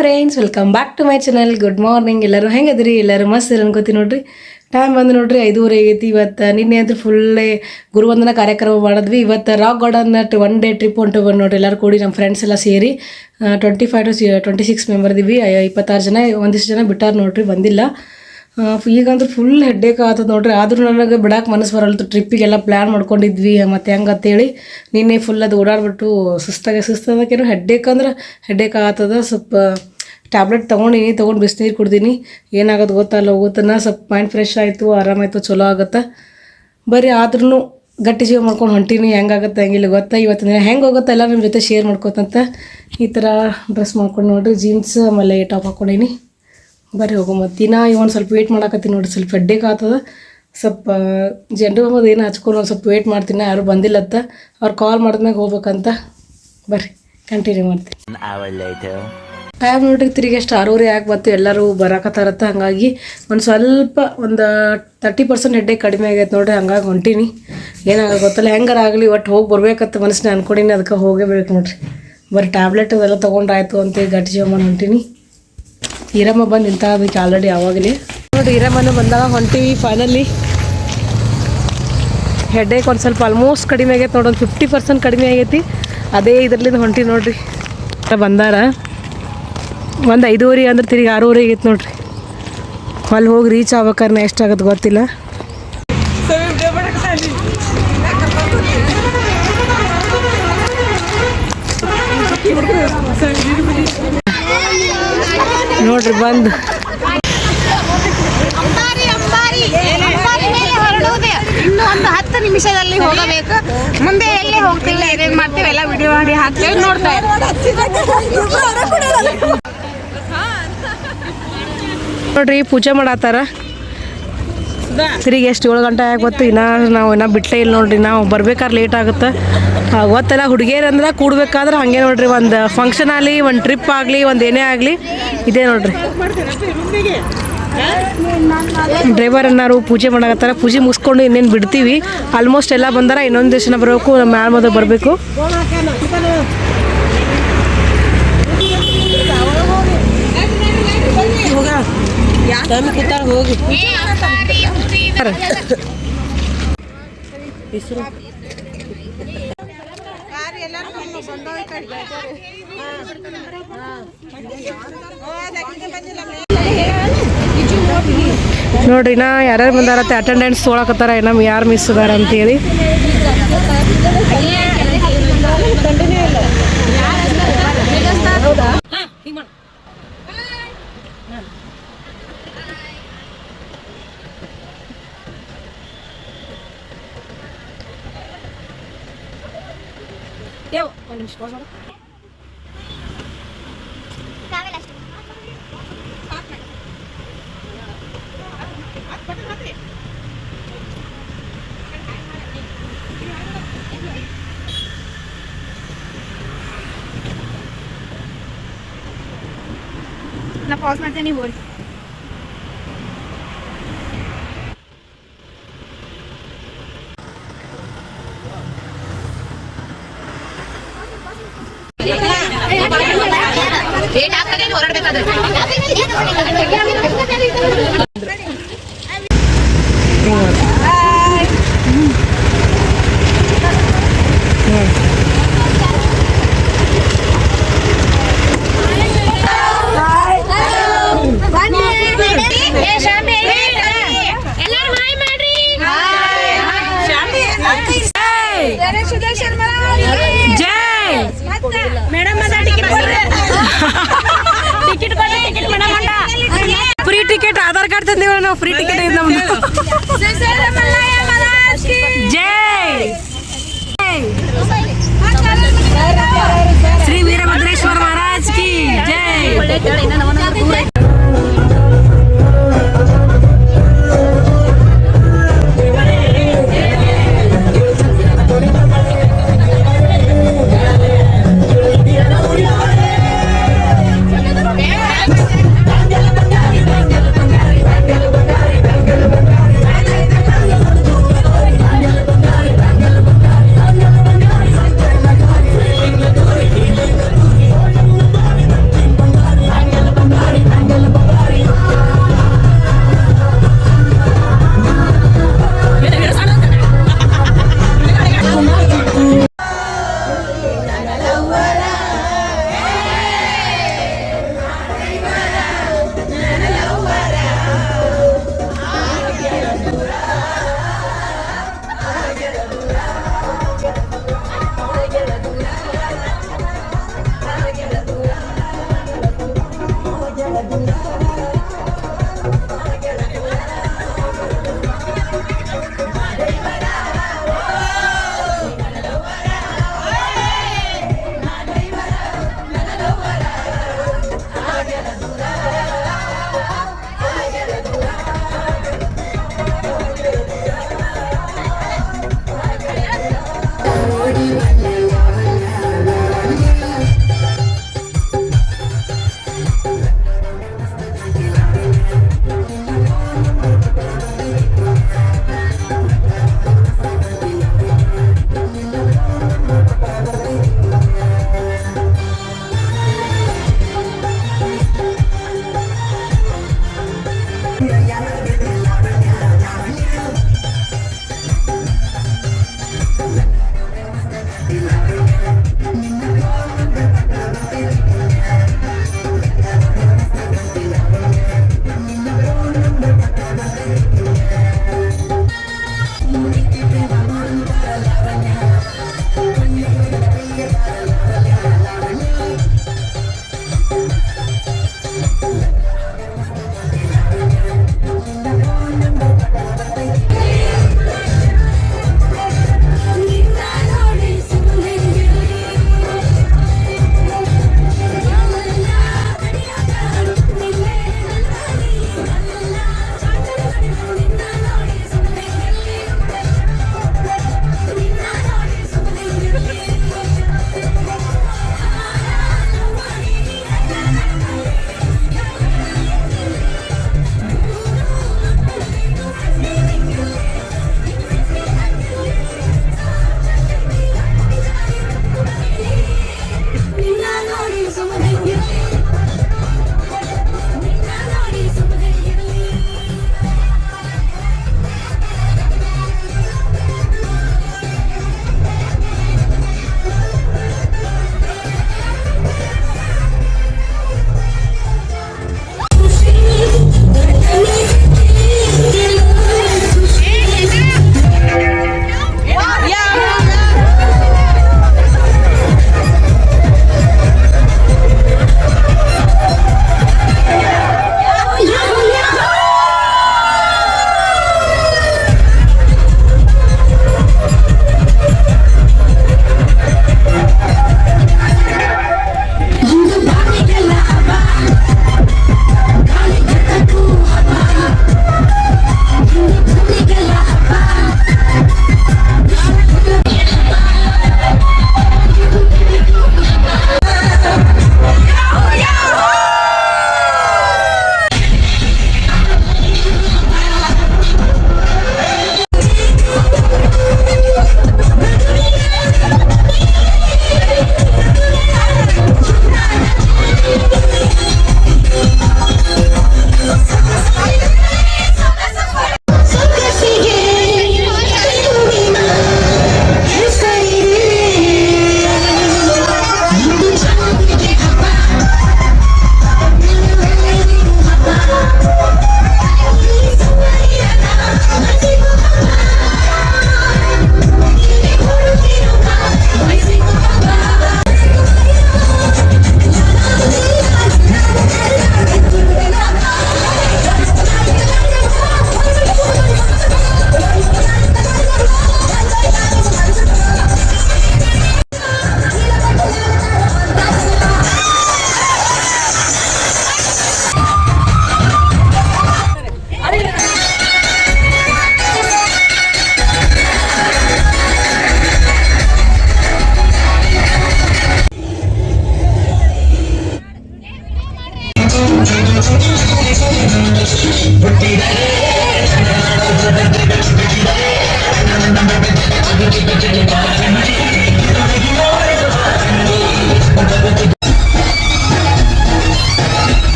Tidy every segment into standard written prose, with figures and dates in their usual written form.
Friends, welcome back to my channel. Good morning. ಎಲ್ಲರೂ ಹೆಂಗದ್ರಿ? ಎಲ್ಲರೂ ಮಸ್ತ್ ಅನ್ಕೋತೀನಿ ನೋಡ್ರಿ. ಟೈಮ್ ಬಂದು ನೋಡ್ರಿ 5:30 ಆಗೈತಿ. ಇವತ್ತು ನಿನ್ನೆ ಅಂತೂ ಫುಲ್ಲೇ ಗುರುವಂದನ ಕಾರ್ಯಕ್ರಮ ಮಾಡಿದ್ವಿ. ಇವತ್ತು ರಾಕ್ ಗಾರ್ಡನ್ 1 ಡೇ ಟ್ರಿಪ್ ಹೊಂಟು ಬಂದು ನೋಡ್ರಿ. ಎಲ್ಲರೂ ಕೂಡಿ ನಮ್ಮ ಫ್ರೆಂಡ್ಸ್ ಎಲ್ಲ ಸೇರಿ 25 to 26 ಮೆಂಬರ್ ಇದೀವಿ. 26 ಜನ. ಒಂದಿಷ್ಟು ಜನ ಬಿಟ್ಟಾರ ನೋಡ್ರಿ, ಬಂದಿಲ್ಲ. ಈಗಂದ್ರೆ ಫುಲ್ ಹೆಡ್ಡೇಕ್ ಆಗ್ತದೆ ನೋಡ್ರಿ. ಆದರೂ ನನಗೆ ಬಿಡಕ್ಕೆ ಮನಸ್ಸು ಬರಲ್ತು. ಟ್ರಿಪ್ಪಿಗೆಲ್ಲ ಪ್ಲ್ಯಾನ್ ಮಾಡ್ಕೊಂಡಿದ್ವಿ ಮತ್ತು ಹೆಂಗೆ ಅಂತೇಳಿ ನಿನ್ನೆ ಫುಲ್ ಅದು ಓಡಾಡ್ಬಿಟ್ಟು ಸುಸ್ತಾಗೇನೋ ಹೆಡ್ಡೇಕ್ ಆಗ್ತದೆ. ಸ್ವಲ್ಪ ಟ್ಯಾಬ್ಲೆಟ್ ತೊಗೊಂಡು ಬಿಸಿನೀರು ಕುಡ್ದೀನಿ. ಏನಾಗೋದು ಗೊತ್ತಲ್ಲ, ಹೋಗುತ್ತಾನ ಸ್ವಲ್ಪ ಮೈಂಡ್ ಫ್ರೆಶ್ ಆಯಿತು, ಆರಾಮಾಯಿತು, ಚಲೋ ಆಗುತ್ತೆ. ಬರೀ ಆದ್ರೂ ಗಟ್ಟಿ ಜೀವ ಮಾಡ್ಕೊಂಡು ಹೊಂಟೀನಿ. ಹೆಂಗಾಗುತ್ತೆ ಹೆಂಗಿಲ್ಲ ಗೊತ್ತಾ. ಇವತ್ತಿನ ದಿನ ಹೆಂಗೆ ಹೋಗುತ್ತೆ ಎಲ್ಲ ನಿಮ್ಮ ಜೊತೆ ಶೇರ್ ಮಾಡ್ಕೋತಂತ ಈ ಥರ ಡ್ರೆಸ್ ಮಾಡ್ಕೊಂಡು ನೋಡಿರಿ. ಜೀನ್ಸ್ ಆಮೇಲೆ ಟಾಪ್ ಹಾಕ್ಕೊಂಡೀನಿ. ಬರೀ ಹೋಗೋ ಮತ್ತು ದಿನ ಇವನು ಸ್ವಲ್ಪ ವೇಟ್ ಮಾಡಾಕತ್ತೀನಿ ನೋಡಿರಿ. ಸ್ವಲ್ಪ ಹೆಡ್ಡೇಕ್ ಆಗ್ತದೆ. ಸ್ವಲ್ಪ ಜನರು ಹೋಗೋದು ಏನು ಹಚ್ಕೊಂಡು ಒಂದು ಸ್ವಲ್ಪ ವೇಟ್ ಮಾಡ್ತೀನಿ. ಯಾರು ಬಂದಿಲ್ಲತ್ತ, ಅವ್ರು ಕಾಲ್ ಮಾಡಿದ್ಮ್ಯಾಗ ಹೋಗ್ಬೇಕಂತ. ಬರ್ರಿ ಕಂಟಿನ್ಯೂ ಮಾಡ್ತೀನಿ. ಟೈಮ್ ನೋಡ್ರಿ ತಿರುಗಿ ಎಷ್ಟು 6:30 ಆಗಿ ಬಂತು. ಎಲ್ಲರೂ ಬರಾಕತ್ತಾರತ್ತ. ಹಾಗಾಗಿ ಒಂದು 30% ಹೆಡ್ಡೇಕ್ ಕಡಿಮೆ ಆಗೈತೆ ನೋಡ್ರಿ. ಹಂಗಾಗಿ ಹೊಂಟೀನಿ. ಏನಾಗ ಗೊತ್ತಲ್ಲ, ಹೆಂಗಾರ ಆಗಲಿ ಒಟ್ಟು ಹೋಗಿ ಬರ್ಬೇಕಂತ ಮನಸ್ಸಿನ ಅನ್ಕೊಂಡೀನಿ. ಅದಕ್ಕೆ ಹೋಗೇಬೇಕು ನೋಡ್ರಿ. ಬರೀ ಟ್ಯಾಬ್ಲೆಟ್ ಅದೆಲ್ಲ ತೊಗೊಂಡ್ರಾಯ್ತು ಅಂತೇಳಿ ಗಟ್ಟಿ ಜೀವ ಮಾಡಿ ಹೊಂಟೀನಿ. ಈರಮ್ಮ ಬಂದು ನಿಂತ ಅದಕ್ಕೆ ಆಲ್ರೆಡಿ ಆವಾಗಲೇ ನೋಡಿರಿ. ಈರಮ್ಮನ ಬಂದಾಗ ಹೊಂಟೀವಿ ಫೈನಲಿ. ಹೆಡ್ಡೇಕ್ ಒಂದು ಸ್ವಲ್ಪ ಆಲ್ಮೋಸ್ಟ್ ಕಡಿಮೆ ಆಗೈತೆ ನೋಡಿ. ಒಂದು 50% ಕಡಿಮೆ ಆಗೈತಿ. ಅದೇ ಇದರ್ಲಿಂದ ಹೊಂಟೀವಿ ನೋಡ್ರಿ. ಬಂದಾರ ಒಂದು 5:30 ಅಂದ್ರೆ ತಿರುಗಿ 6:30 ಆಗೈತೆ ನೋಡ್ರಿ. ಅಲ್ಲಿ ಹೋಗಿ ರೀಚ್ ಆಗ್ಬೇಕಾದ್ರೆ ಎಷ್ಟಾಗತ್ತೆ ಗೊತ್ತಿಲ್ಲ. ನೋಡ್ರಿ ಬಂದು ಇನ್ನು ಒಂದು 10 ನಿಮಿಷದಲ್ಲಿ ಹೋಗಬೇಕು. ಮುಂದೆ ಎಲ್ಲೇ ಹೋಗ್ತಿಲ್ಲ, ಏನೇನು ಮಾಡ್ತೀವಿ ಎಲ್ಲ ವಿಡಿಯೋ ಮಾಡಿ ಹಾಕ್ತೇವೆ, ನೋಡ್ತಾ ನೋಡ್ರಿ. ಪೂಜೆ ಮಾಡತ್ತಾರ. ತಿರುಗಿ ಎಷ್ಟು 7 ಗಂಟೆ ಆಗಿ ನಾವು ಬಿಟ್ಟೇ ಇಲ್ಲ ನೋಡ್ರಿ. ನಾವು ಬರ್ಬೇಕಾದ್ರೆ ಲೇಟ್ ಆಗುತ್ತೆ ಗೊತ್ತಲ್ಲ. ಹುಡುಗಿಯರು ಅಂದ್ರೆ ಕೂಡ್ಬೇಕಾದ್ರೆ ಹಾಗೆ ನೋಡ್ರಿ. ಒಂದು ಫಂಕ್ಷನ್ ಆಗಲಿ, ಒಂದು ಟ್ರಿಪ್ ಆಗಲಿ, ಒಂದು ಏನೇ ಆಗಲಿ ಇದೇ ನೋಡ್ರಿ. ಡ್ರೈವರ್ ಅನ್ನಾರು ಪೂಜೆ ಮಾಡಕತ್ತಾರ. ಪೂಜೆ ಮುಗಿಸ್ಕೊಂಡು ಇನ್ನೇನು ಬಿಡ್ತೀವಿ. ಆಲ್ಮೋಸ್ಟ್ ಎಲ್ಲ ಬಂದಾರ. ಇನ್ನೊಂದು ಜನ ಬರಬೇಕು. ನಮ್ಮ ಮ್ಯಾಲ್ ಮೊದಲು ಬರಬೇಕು. ಹೋಗಿ ನೋಡ್ರಿ. ನಾ ಯಾರ್ಯಾರು ಬಂದಾರತ್ತೆ ಅಟೆಂಡೆನ್ಸ್ ತೊಗೊಳಕತ್ತಾರ. ನಮ್ಮ ಯಾರು ಮಿಸ್ ಅದಾರ ಅಂತೇಳಿ. ನಾ ಪಾಸ್ ಮಾಡ್ತೇನೆ, ಹೋಗಿ ಹೊರಡ್ಬೇಕಾದ್ರೆ ಫ್ರೀ ಟಿಕೆಟ್ ಆಧಾರ್ ಕಾರ್ಡ್ ತಂದೇವ ನಾವು. ಫ್ರೀ ಟಿಕೆಟ್ ಇದೆ ನಮ್ದು. ಜೈ ಶ್ರೀ ವೀರಭದ್ರೇಶ್ವರ ಮಹಾರಾಜ್ ಕಿ ಜೈ.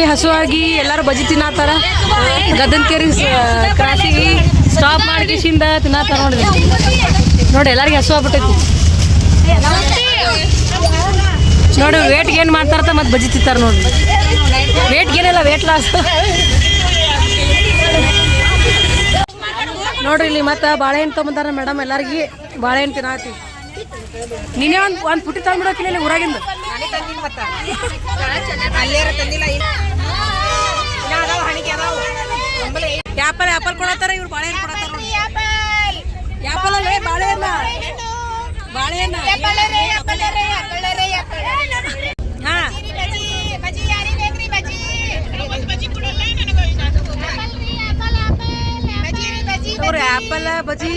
ಹಸುವಾಗಿ ಎಲ್ಲರೂ ಬಜ್ಜಿ ತಿನ್ನತ್ತಾರ. ಗದನಕೆರೆ ಕ್ರಾಸಿಗೆ ಸ್ಟಾಪ್ ಮಾಡಿಸಿಂದ ತಿನ್ನತ್ತಾರ ನೋಡ್ರಿ. ನೋಡಿ ಎಲ್ಲರಿಗೆ ಹಸು ಆಗ್ಬಿಟ್ಟೈತಿ ನೋಡಿ. ವೇಟ್ ಗೇನ್ ಮಾಡ್ತಾರತ್ತ ಮತ್ತೆ ಬಜ್ಜಿ ತಿಂತಾರ ನೋಡ್ರಿ. ವೇಟ್ ಗೇನ್ ಎಲ್ಲ ವೇಟ್ ಲಾಸ್ ನೋಡ್ರಿ. ಇಲ್ಲಿ ಮತ್ತೆ ಬಾಳೆಹಣ್ಣು ತೊಗೊಂಬಂದಾರ ಮೇಡಮ್ ಎಲ್ಲರಿಗೆ. ಬಾಳೆಹಣ್ಣು ತಿನ್ನತ್ತಿ. ನೀನೇ ಒಂದು ಪುಟ್ಟಿ ತಂದ್ಬಿಡೋಕಿಲ್ಲ ಇಲ್ಲಿ ಊರಾಗಿಂದ. ಆ್ಯಪಲ್ ಆ್ಯಪಲ್ ಕೊಡತ್ತಾರ, ಇವ್ರು ಬಾಳೆಹಣ್ಣು ಕೊಡತ್ತಾರ. ಆ್ಯಪಲ್ ಅಲ್ಲೇ ಬಾಳೆಹಣ್ಣ ಬಾಳೆಹಣ್ಣ. ಹಾ ಅವ್ರು ಆ್ಯಪಲ್ ಬಜ್ಜಿ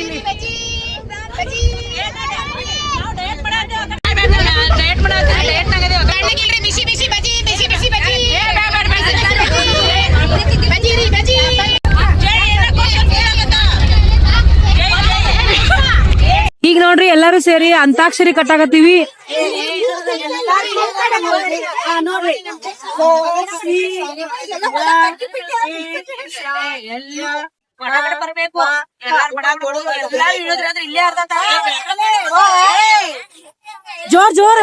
ಈಗ ನೋಡ್ರಿ ಎಲ್ಲರೂ ಸೇರಿ ಅಂತಾಕ್ಷರಿ ಕಟ್ಟಾಕತ್ತೀವಿ. ಜೋರ್ ಜೋರ್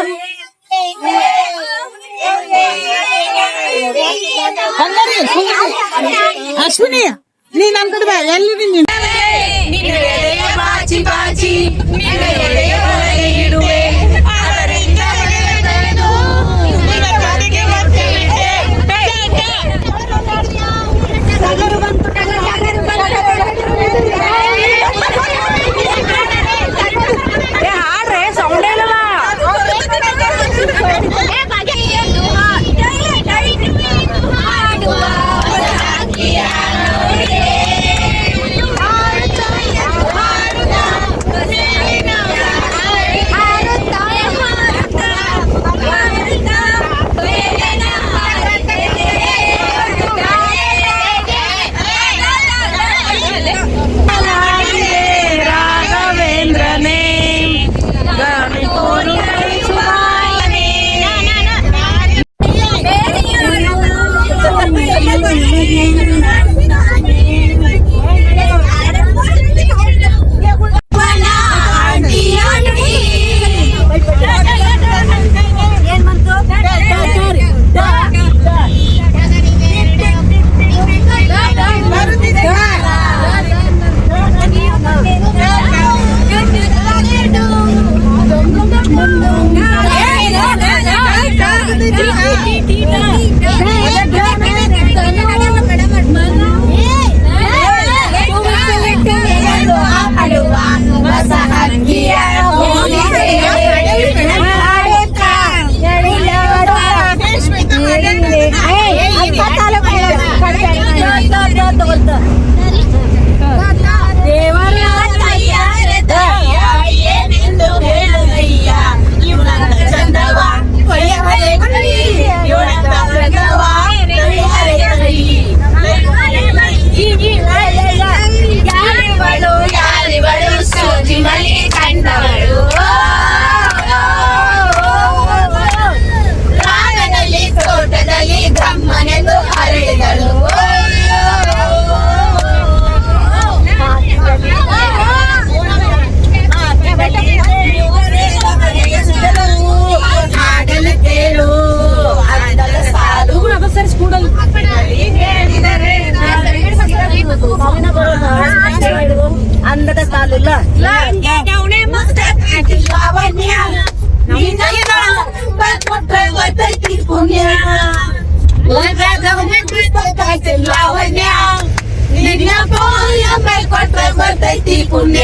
ಅಶ್ವಿನಿ, ನೀ ನಮ್ ಕಡೆ ಬಾ. ಎಲ್ಲಿ ಬಾಚಿ ಬಾಚಿ ಹಾಡ್ರೆ ಸೌಂಡೇ ಇಲ್ಲಲ್ಲ. ಬರ್ತೈತಿ ಪುಣ್ಯ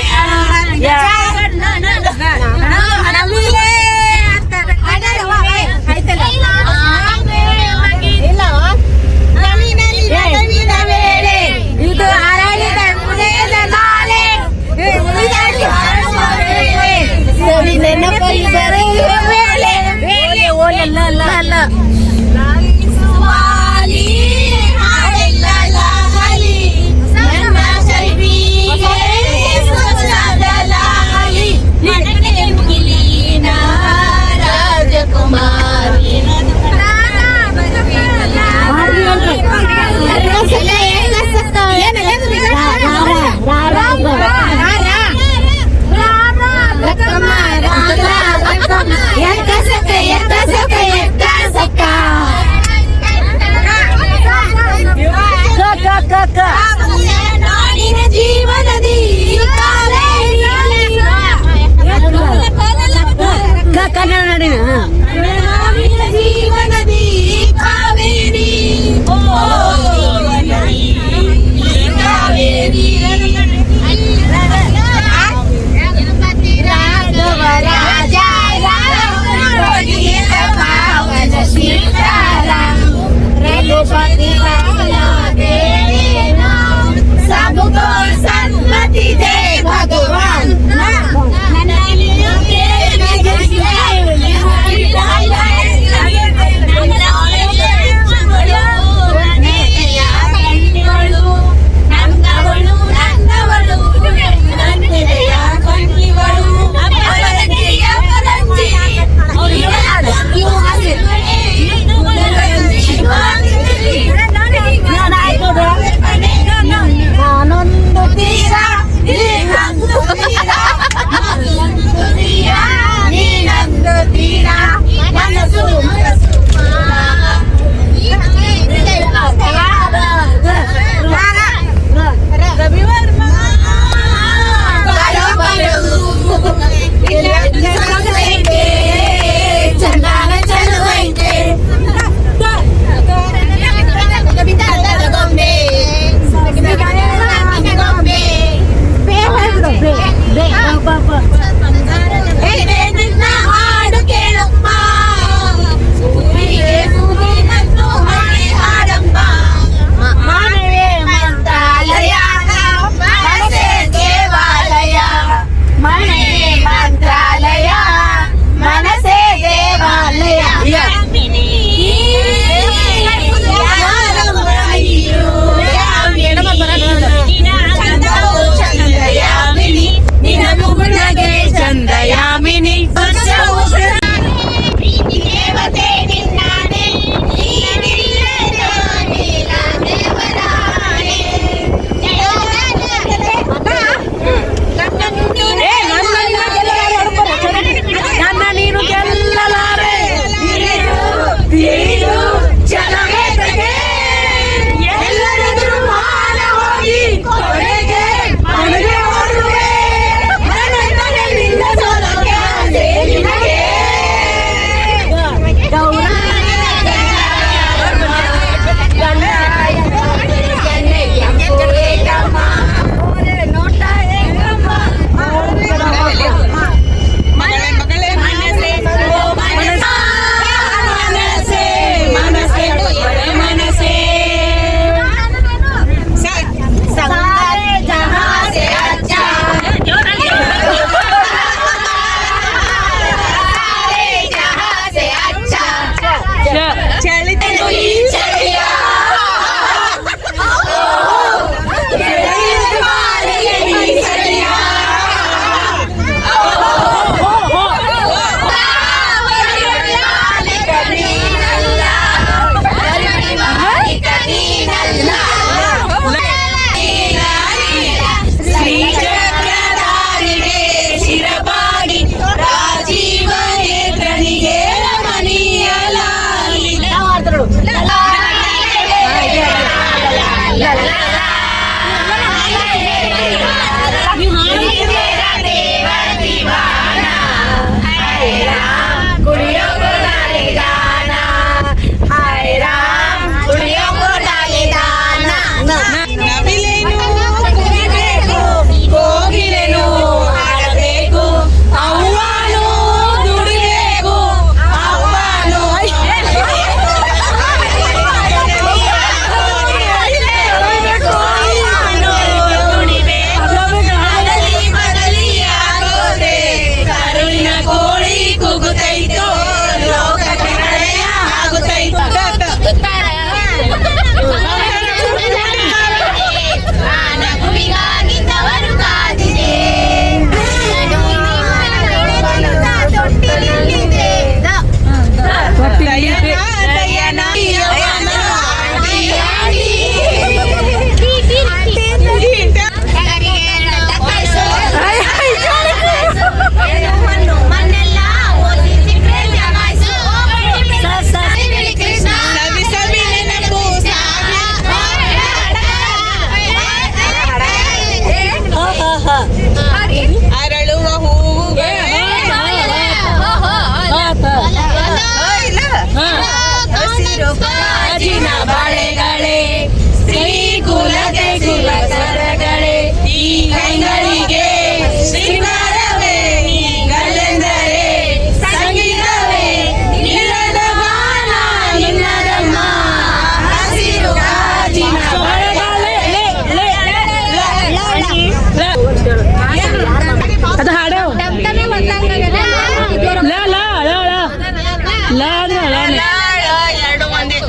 ಇದು ಆರಾಳಿದ ಮುನೆಯದ ನಾಳೆ ಸರಿ ನೆನಪಲ್ಲಿ ಬರೆಯುವ ವೇಳೆ ವೇಳೆ ಓಲಲ್ಲ ಎರಡು ಒಂದೇ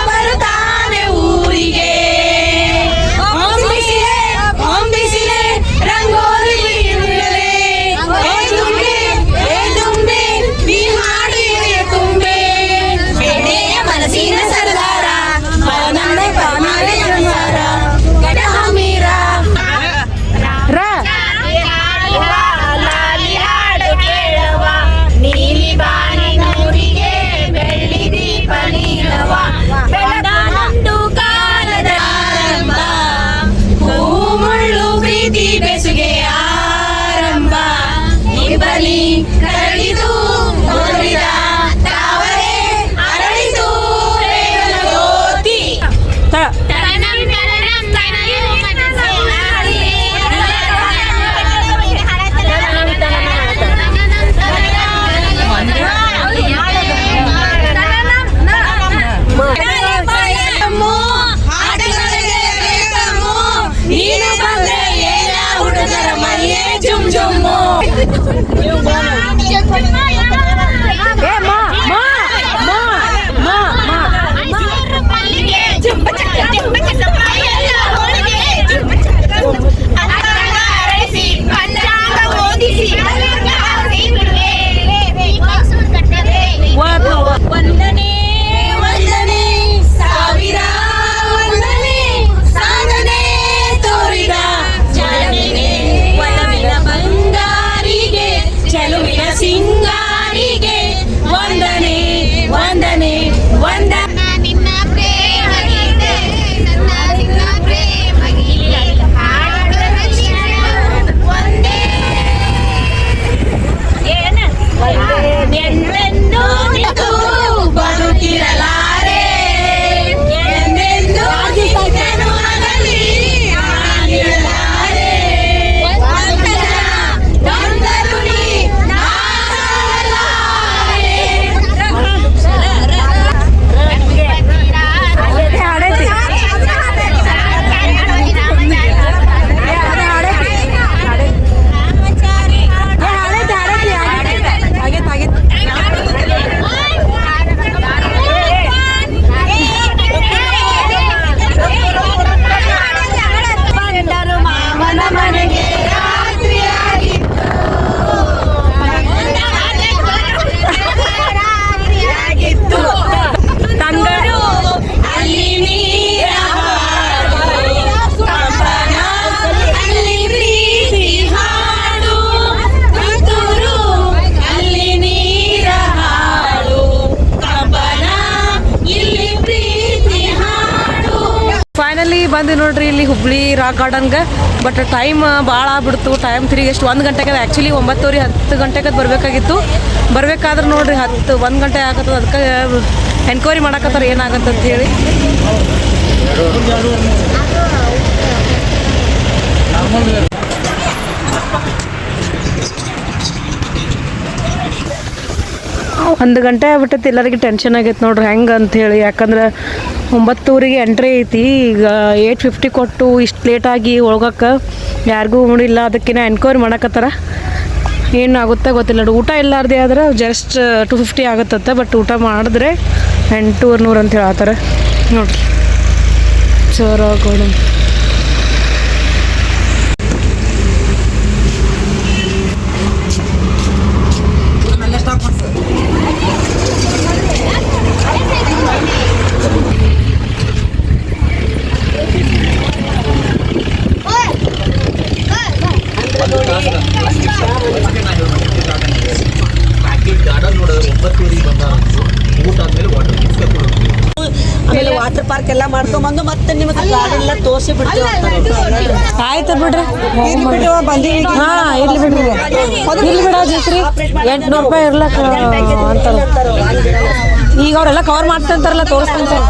ಬರುತ್ತಾನೆ ಊರಿಗೆ ಹೊಂಬಿಸಿಲೆ ರಂಗೋಲಿ ತುಂಬೆ ನೀ ಹಾಡಿದೆ ತುಂಬೆ ಮನಸ್ಸಿನ ಸರ್ದಾರ ಸಂಸಾರ ಗಡ ಹಮೀರ ನೀಲಿ ಬಾಣಿ ನೂರಿಗೆ ಬೆಳ್ಳಿ ದೀಪ ನೀಲವ ಬೆಳಗಂಡು ಕಾಲದ ಆರಂಭ ಹೂವು ಮುಳ್ಳು ಪ್ರೀತಿ ಬೆಸುಗೆ ಆರಂಭ ಇಬ್ಬನಿ ಕರಳಿದು ನೋಡಿದ ತಾವರೆ ಅರಳಿದು ರೇವಲ ಜ್ಯೋತಿ ನೀನು ಬಂದ್ರೆ ಏನ ಹುಡುಗರ ಮೈಯೇ ಜುಮ್ ಜುಮ್ಮು ವಂದನೆ ವಂದನೆ ಸಾವಿರ ವಂದನೆ ಸಾಧನೆ ತೋರಿದ ಜನನಿಗೆ ಒಲವಿನ ಬಂಗಾರಿಗೆ ಚೆಲುವಿನ ಸಿಂಗಾರಿಗೆ ವಂದನೆ ವಂದನೆ ವಂದನ ನಿನ್ನ ಪ್ರೇಮ ಗೀತೆ ನಿನ್ನ ಪ್ರೇಮ ಗೀತೆ ಒಂದೇ ಎಂದೆಂದೂ ನಿಂತು ಬದುಕಿರಲಾರೆ ಎಂದೆಂದೂ ನಿನ್ನನ್ನು ಅಗಲಿ ನಾನಿರಲಾರೆ ನೊಂದರು ನೀ ಬಂದರು ಮಾಮನ ಮನೆಗೆ ರಾತ್ರಿಯಾಗಿತ್ತು ತಂದರು ಅಲ್ಲಿ ನೀರ ಕಂಪನ ಅಲ್ಲಿ ಪ್ರೀತಿ ಹಾಡು ತುತ್ತೂರು ಅಲ್ಲಿ ನೀರ ಹಾಡು ಕಂಪನ ಇಲ್ಲಿ ಪ್ರೀತಿ ಹಾಡು ಫೈನಲಿ ಬಂದು ನೋಡ್ರಿ ಇಲ್ಲಿ ಹುಬ್ಳಿ ರಾಕ್ ಗಾರ್ಡನ್ಗೆ. ಬಟ್ ಟೈಮ್ ಭಾಳ ಆಗ್ಬಿಡ್ತು. ಟೈಮ್ ತಿರುಗಿ ಎಷ್ಟು 1 ಗಂಟೆಗೆ ಆ್ಯಕ್ಚುಲಿ 9:30 10 ಗಂಟೆಗೆ ಬರಬೇಕಾಗಿತ್ತು. ಬರಬೇಕಾದ್ರೆ ನೋಡ್ರಿ 1 ಗಂಟೆ ಆಗತ್ತದ. ಅದಕ್ಕೆ ಎನ್ಕ್ವೈರಿ ಮಾಡಕತ್ತಾರ ಏನಾಗತ್ತಂತ ಹೇಳಿ. ಒಂದು ಗಂಟೆ ಆಗ್ಬಿಟ್ಟೈತಿ. ಎಲ್ಲರಿಗೆ ಟೆನ್ಷನ್ ಆಗೈತೆ ನೋಡ್ರಿ ಹೆಂಗೆ ಅಂಥೇಳಿ. ಯಾಕಂದ್ರೆ 9:00ಗೆ ಎಂಟ್ರಿ ಐತಿ. ಈಗ 8:50 ಕೊಟ್ಟು ಇಷ್ಟು ಲೇಟಾಗಿ ಹೋಗಕ್ಕೆ ಯಾರಿಗೂ ನೋಡಿಲ್ಲ. ಅದಕ್ಕಿನ್ನ ಎನ್ಕ್ವೈರಿ ಮಾಡಕತ್ತಾರ. ಏನಾಗುತ್ತೆ ಗೊತ್ತಿಲ್ಲ. ಊಟ ಇಲ್ಲಾರ್ದೆ ಆದ್ರೆ ಜಸ್ಟ್ 250 ಆಗುತ್ತಂತೆ. ಬಟ್ ಊಟ ಮಾಡಿದ್ರೆ 800 ಅಂತ ಹೇಳತ್ತಾರೆ ನೋಡ್ರಿ. ಸರ್ 9 ಬಂದಾರಂತು ಊಟ ಆದ್ಮೇಲೆ ವಾಟರ್ ಮಿಕ್ಸ್ ಕೊಡ್ತೀವಿ. ಆಮೇಲೆ ವಾಟರ್ ಪಾರ್ಕ್ ಎಲ್ಲ ಮಾಡ್ಕೊಂಡ್ಬಂದು ಮತ್ತೆ ನಿಮಗೆ ಗಾರ್ಡನ್ ಎಲ್ಲ ತೋರಿಸಿ ಬಿಡ್ತೀವಿ. ಆಯ್ತು ಬಿಡ್ರಿ ಹಾ ಇರ್ಲಿ ಬಿಡ್ರಿ ಇರ್ಲಿ ಬಿಡ ಜೈತ್ರಿ 800 ರೂಪಾಯಿ ಇರ್ಲಕ್ಕ ಅಂತಾರ. ಈಗ ಅವರೆಲ್ಲ ಕವರ್ ಮಾಡ್ತಂತಾರಲ್ಲ ತೋರಿಸ್ತಂತಾರ.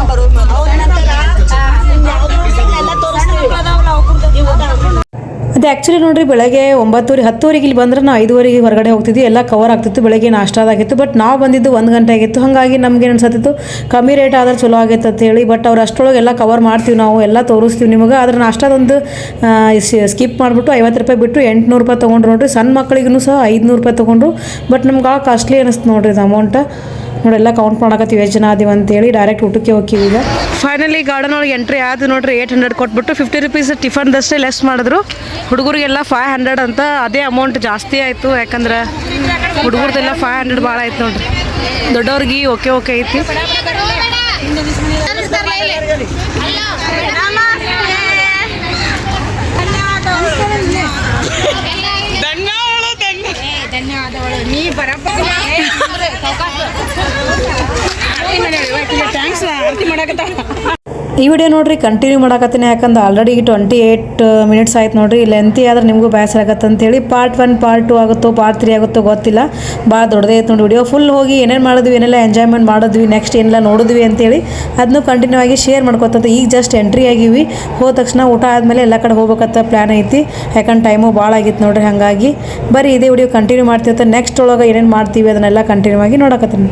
ಅದು ಆ್ಯಕ್ಚುಲಿ ನೋಡಿರಿ ಬೆಳಗ್ಗೆ 9:30 10:00 ಇಲ್ಲಿ ಬಂದ್ರೆ ನಾವು 5:30 ಹೊರಗಡೆ ಹೋಗ್ತಿದ್ವಿ. ಎಲ್ಲ ಕವರ್ ಆಗ್ತಿತ್ತು. ಬೆಳಗ್ಗೆ ನಾಷ್ಟಾದಾಗಿತ್ತು. ಬಟ್ ನಾವು ಬಂದಿದ್ದು 1 ಗಂಟೆ ಆಗಿತ್ತು. ಹಾಗಾಗಿ ನಮ್ಗೆ ಏನು ಅನ್ಸತ್ತಿತ್ತು ಕಮ್ಮಿ ರೇಟ್ ಆದ್ರೆ ಚಲೋ ಆಗೈತೆ ಅಂತೇಳಿ. ಬಟ್ ಅವ್ರು ಅಷ್ಟರೊಳಗೆ ಎಲ್ಲ ಕವರ್ ಮಾಡ್ತೀವಿ, ನಾವು ಎಲ್ಲ ತೋರಿಸ್ತೀವಿ ನಿಮಗೆ. ಅದ್ರ ನಾಷ್ಟಾದೊಂದು ಸ್ಕಿಪ್ ಮಾಡಿಬಿಟ್ಟು 50 ರೂಪಾಯಿ ಬಿಟ್ಟು 800 ರೂಪಾಯಿ ತೊಗೊಂಡ್ರು ನೋಡಿರಿ. ಸಣ್ಣ ಮಕ್ಕಳಿಗೂ ಸಹ 500 ರೂಪಾಯಿ ತೊಗೊಂಡ್ರು. ಬಟ್ ನಮ್ಗೆ ಆ ಕಾಸ್ಟ್ಲಿ ಅನ್ನಿಸ್ತು ನೋಡಿರಿ ಇದು ಅಮೌಂಟ್. ನೋಡಿ ಎಲ್ಲ ಕೌಂಟ್ ಮಾಡಕತ್ತೀವಿ ಎಷ್ಟು ಜನ ಅದೀವಿ ಅಂತೇಳಿ. ಡೈರೆಕ್ಟ್ ಊಟಕ್ಕೆ ಹೋಗ್ತೀವಿ ಈಗ. ಫೈನಲಿ ಗಾರ್ಡನ್ ಒಳಗೆ ಎಂಟ್ರಿ ಆಯ್ತು ನೋಡ್ರಿ. 800 ಕೊಟ್ಬಿಟ್ಟು 50 ರೂಪೀಸ್ ಟಿಫನ್ದಷ್ಟೇ ಲೆಸ್ ಮಾಡಿದ್ರು. ಹುಡುಗರಿಗೆಲ್ಲ 500 ಅಂತ. ಅದೇ ಅಮೌಂಟ್ ಜಾಸ್ತಿ ಆಯಿತು, ಯಾಕಂದ್ರೆ ಹುಡುಗರದೆಲ್ಲ 500 ಭಾಳ ಆಯ್ತು ನೋಡ್ರಿ. ದೊಡ್ಡವ್ರಿಗೆ ಓಕೆ ಐತಿ. ಧನ್ಯವಾದಗಳು. ನೀ ಬರಬ್ಬರಿ ಥ್ಯಾಂಕ್ಸ್ ಆರತಿ ಮಾಡಕತ್ತ. ಈ ವಿಡಿಯೋ ನೋಡ್ರಿ ಕಂಟಿನ್ಯೂ ಮಾಡಕತ್ತೀನಿ, ಯಾಕಂದ್ರೆ ಆಲ್ರೆಡಿ 28 ಮಿನಿಟ್ಸ್ ಆಯ್ತು ನೋಡ್ರಿ. ಲೆಂತಿ ಆದ್ರೆ ನಿಮಗೂ ಬೇಸರ ಆಗತ್ತೆ ಅಂತೇಳಿ ಪಾರ್ಟ್ 1 ಪಾರ್ಟ್ 2 ಆಗುತ್ತೋ ಪಾರ್ಟ್ 3 ಆಗುತ್ತೋ ಗೊತ್ತಿಲ್ಲ. ಭಾಳ ದೊಡ್ಡದೇ ಐತೆ ನೋಡಿ ವಿಡಿಯೋ. ಫುಲ್ ಹೋಗಿ ಏನೇನು ಮಾಡಿದ್ವಿ, ಏನೆಲ್ಲ ಎಂಜಾಯ್ಮೆಂಟ್ ಮಾಡಿದ್ವಿ, ನೆಕ್ಸ್ಟ್ ಏನೆಲ್ಲ ನೋಡಿದ್ವಿ ಅಂತೇಳಿ ಅದನ್ನು ಕಂಟಿನ್ಯೂ ಆಗಿ ಶೇರ್ ಮಾಡ್ಕೊತಂತ. ಈಗ ಜಸ್ಟ್ ಎಂಟ್ರಿ ಆಗಿವಿ. ಹೋದ ತಕ್ಷಣ ಊಟ ಆದಮೇಲೆ ಎಲ್ಲ ಕಡೆ ಹೋಗ್ಬೇಕಂತ ಪ್ಲ್ಯಾನ್ ಐತಿ. ಯಾಕಂದ್ರೆ ಟೈಮು ಭಾಳ ಆಗಿತ್ತು ನೋಡ್ರಿ. ಹಾಗಾಗಿ ಬರೀ ಇದೇ ವಿಡಿಯೋ ಕಂಟಿನ್ಯೂ ಮಾಡ್ತೀವಿ. ನೆಕ್ಸ್ಟ್ ಒಳಗೆ ಏನೇನು ಮಾಡ್ತೀವಿ ಅದನ್ನೆಲ್ಲ ಕಂಟಿನ್ಯೂ ಆಗಿ ನೋಡಕತ್ತೀನಿ.